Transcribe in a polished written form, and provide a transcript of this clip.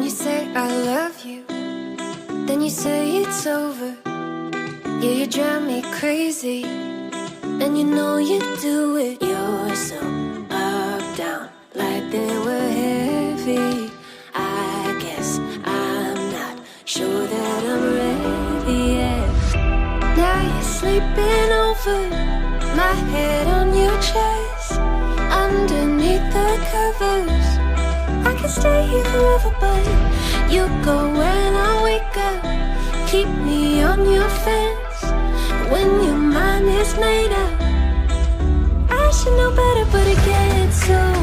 Then you say I love you, then you say it's over. Yeah, you drive me crazy, and you know you do it. You're so up, down, like they were heavy. I guess I'm not sure that I'm ready yet. Now you're sleeping over, my head on your chest, underneath the covers. I can stay here forever, but you go when I wake up. Keep me on your fence when your mind is made up. I should know better, but it gets so